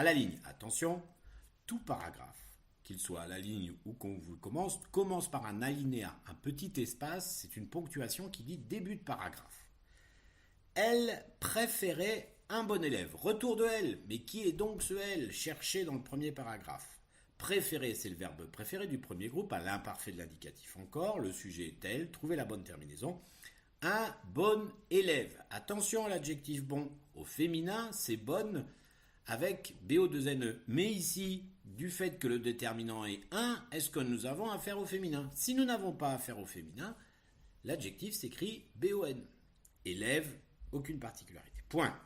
À la ligne, attention, tout paragraphe, qu'il soit à la ligne ou qu'on vous commence par un alinéa, un petit espace, c'est une ponctuation qui dit début de paragraphe. Elle préférait un bon élève. Retour de elle. Mais qui est donc ce elle cherché dans le premier paragraphe? Préférer, c'est le verbe préféré du premier groupe à l'imparfait de l'indicatif encore. Le sujet est elle. Trouvez la bonne terminaison. Un bon élève. Attention à l'adjectif bon. Au féminin, c'est bonne avec BO2NE. Mais ici, du fait que le déterminant est un, est-ce que nous avons affaire au féminin? Si nous n'avons pas affaire au féminin, l'adjectif s'écrit BON. Élève, aucune particularité. Point.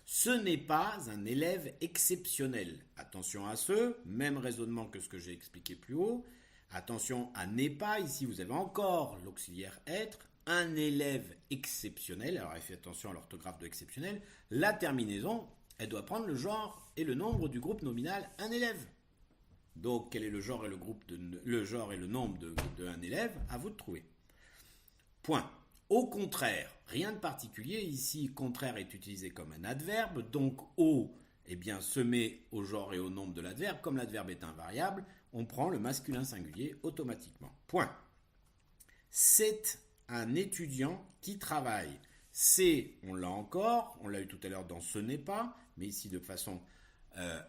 Ce n'est pas un élève exceptionnel. Attention à ce, même raisonnement que ce que j'ai expliqué plus haut. Attention à n'est pas, ici vous avez encore l'auxiliaire être. Un élève exceptionnel, alors faites attention à l'orthographe de exceptionnel. La terminaison, elle doit prendre le genre et le nombre du groupe nominal un élève. Donc quel est le genre et le nombre de un élève? À vous de trouver. Point. Au contraire, rien de particulier. Ici, contraire est utilisé comme un adverbe. Donc, au, eh bien, se met au genre et au nombre de l'adverbe. Comme l'adverbe est invariable, on prend le masculin singulier automatiquement. Point. C'est un étudiant qui travaille. C'est, on l'a encore, on l'a eu tout à l'heure dans ce n'est pas, mais ici de façon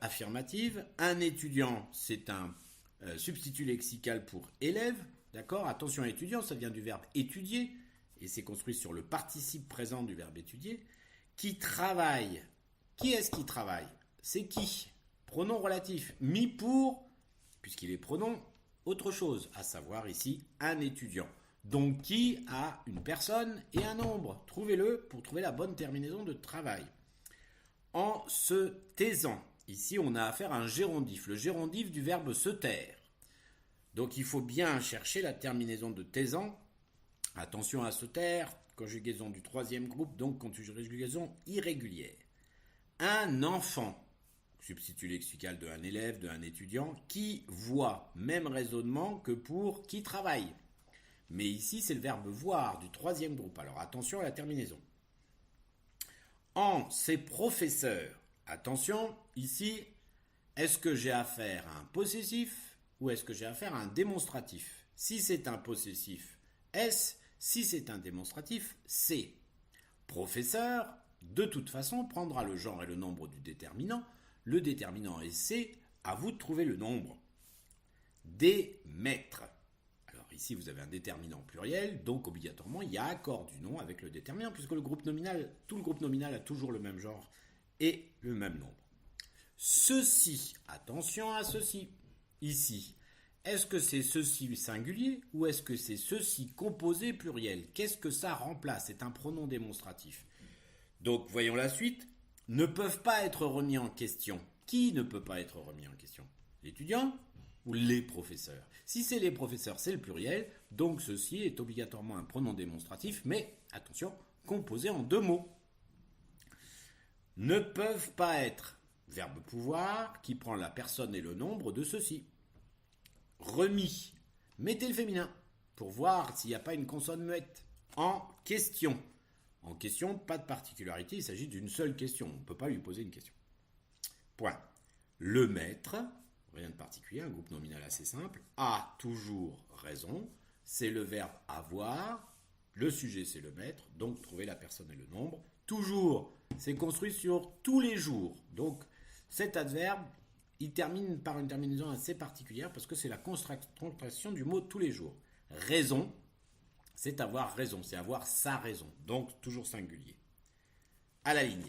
affirmative. Un étudiant, c'est un substitut lexical pour élève. D'accord? Attention à étudiant, ça vient du verbe étudier. Et c'est construit sur le participe présent du verbe étudier, qui travaille. Qui est-ce qui travaille? C'est qui? Pronom relatif, mis pour, puisqu'il est pronom, autre chose, à savoir ici un étudiant. Donc qui a une personne et un nombre? Trouvez-le pour trouver la bonne terminaison de travail. En se taisant, ici on a affaire à un gérondif, le gérondif du verbe se taire. Donc il faut bien chercher la terminaison de taisant. Attention à se taire, conjugaison du troisième groupe, donc conjugaison irrégulière. Un enfant, substitut lexical de un élève, de un étudiant, qui voit, même raisonnement que pour qui travaille. Mais ici, c'est le verbe voir du troisième groupe, alors attention à la terminaison. En ses professeurs, attention, ici, est-ce que j'ai affaire à un possessif ou est-ce que j'ai affaire à un démonstratif? Si c'est un possessif, S. Si c'est un démonstratif, C. Professeur, de toute façon, prendra le genre et le nombre du déterminant. Le déterminant est C. À vous de trouver le nombre. Des maîtres. Alors ici, vous avez un déterminant pluriel, donc obligatoirement, il y a accord du nom avec le déterminant, puisque tout le groupe nominal a toujours le même genre et le même nombre. Ceci, attention à ceci, ici. Est-ce que c'est ceci singulier ou est-ce que c'est ceci composé pluriel? Qu'est-ce que ça remplace? C'est un pronom démonstratif. Donc, voyons la suite. Ne peuvent pas être remis en question. Qui ne peut pas être remis en question? L'étudiant ou les professeurs? Si c'est les professeurs, c'est le pluriel. Donc, ceci est obligatoirement un pronom démonstratif, mais, attention, composé en deux mots. Ne peuvent pas être verbe pouvoir qui prend la personne et le nombre de ceci. Remis. Mettez le féminin pour voir s'il n'y a pas une consonne muette. En question. En question, pas de particularité, il s'agit d'une seule question. On ne peut pas lui poser une question. Point. Le maître, rien de particulier, un groupe nominal assez simple, a toujours raison. C'est le verbe avoir. Le sujet, c'est le maître. Donc, trouver la personne et le nombre. Toujours, c'est construit sur tous les jours. Donc, cet adverbe, il termine par une terminaison assez particulière parce que c'est la contraction du mot tous les jours. Raison, c'est avoir raison, c'est avoir sa raison. Donc, toujours singulier. À la ligne.